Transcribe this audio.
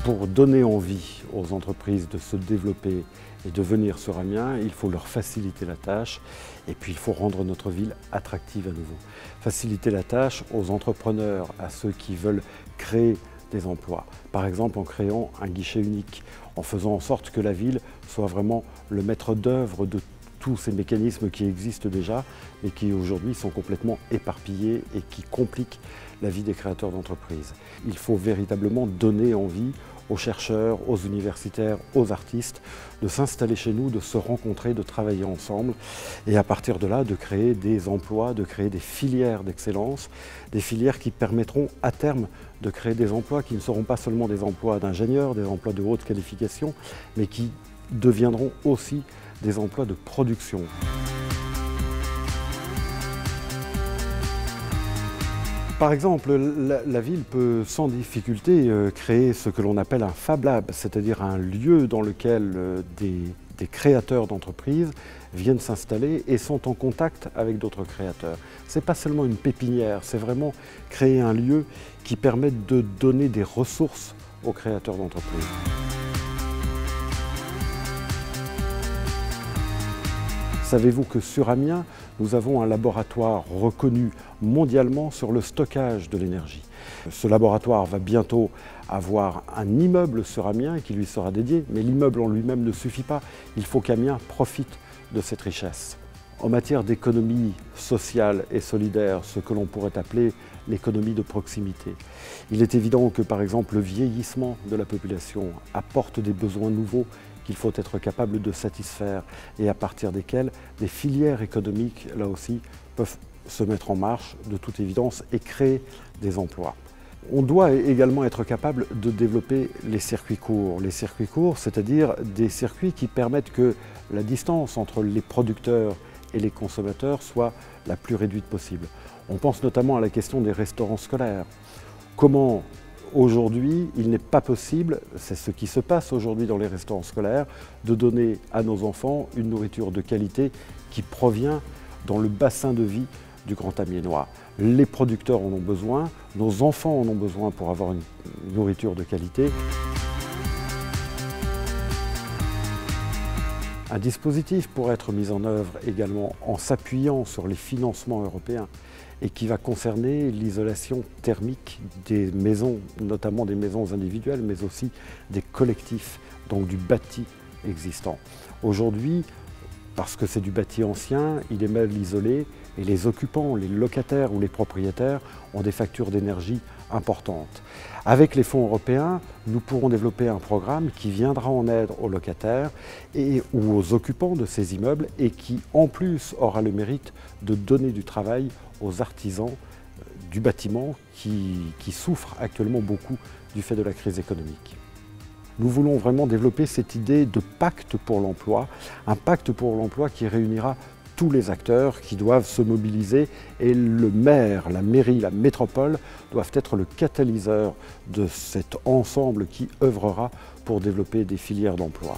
Pour donner envie aux entreprises de se développer et de venir sur Amiens, il faut leur faciliter la tâche et puis il faut rendre notre ville attractive à nouveau. Faciliter la tâche aux entrepreneurs, à ceux qui veulent créer des emplois. Par exemple en créant un guichet unique, en faisant en sorte que la ville soit vraiment le maître d'œuvre de tous ces mécanismes qui existent déjà mais qui aujourd'hui sont complètement éparpillés et qui compliquent la vie des créateurs d'entreprises. Il faut véritablement donner envie aux chercheurs, aux universitaires, aux artistes de s'installer chez nous, de se rencontrer, de travailler ensemble et à partir de là de créer des emplois, de créer des filières d'excellence, des filières qui permettront à terme de créer des emplois qui ne seront pas seulement des emplois d'ingénieurs, des emplois de haute qualification, mais qui deviendront aussi des emplois de production. Par exemple, la ville peut sans difficulté créer ce que l'on appelle un Fab Lab, c'est-à-dire un lieu dans lequel des créateurs d'entreprises viennent s'installer et sont en contact avec d'autres créateurs. Ce n'est pas seulement une pépinière, c'est vraiment créer un lieu qui permette de donner des ressources aux créateurs d'entreprises. Savez-vous que sur Amiens, nous avons un laboratoire reconnu mondialement sur le stockage de l'énergie. Ce laboratoire va bientôt avoir un immeuble sur Amiens qui lui sera dédié, mais l'immeuble en lui-même ne suffit pas. Il faut qu'Amiens profite de cette richesse. En matière d'économie sociale et solidaire, ce que l'on pourrait appeler l'économie de proximité, il est évident que par exemple le vieillissement de la population apporte des besoins nouveaux qu'il faut être capable de satisfaire et à partir desquels des filières économiques, là aussi, peuvent se mettre en marche de toute évidence et créer des emplois. On doit également être capable de développer les circuits courts. Les circuits courts, c'est-à-dire des circuits qui permettent que la distance entre les producteurs et les consommateurs soit la plus réduite possible. On pense notamment à la question des restaurants scolaires. Comment aujourd'hui, il n'est pas possible, c'est ce qui se passe aujourd'hui dans les restaurants scolaires, de donner à nos enfants une nourriture de qualité qui provient dans le bassin de vie du Grand Amiénois. Les producteurs en ont besoin, nos enfants en ont besoin pour avoir une nourriture de qualité. Un dispositif pourrait être mis en œuvre également en s'appuyant sur les financements européens et qui va concerner l'isolation thermique des maisons, notamment des maisons individuelles, mais aussi des collectifs, donc du bâti existant. Aujourd'hui, parce que c'est du bâti ancien, il est mal isolé et les occupants, les locataires ou les propriétaires ont des factures d'énergie importantes. Avec les fonds européens, nous pourrons développer un programme qui viendra en aide aux locataires ou aux occupants de ces immeubles et qui, en plus, aura le mérite de donner du travail aux artisans du bâtiment qui souffrent actuellement beaucoup du fait de la crise économique. Nous voulons vraiment développer cette idée de pacte pour l'emploi, un pacte pour l'emploi qui réunira tous les acteurs qui doivent se mobiliser et le maire, la mairie, la métropole doivent être le catalyseur de cet ensemble qui œuvrera pour développer des filières d'emploi.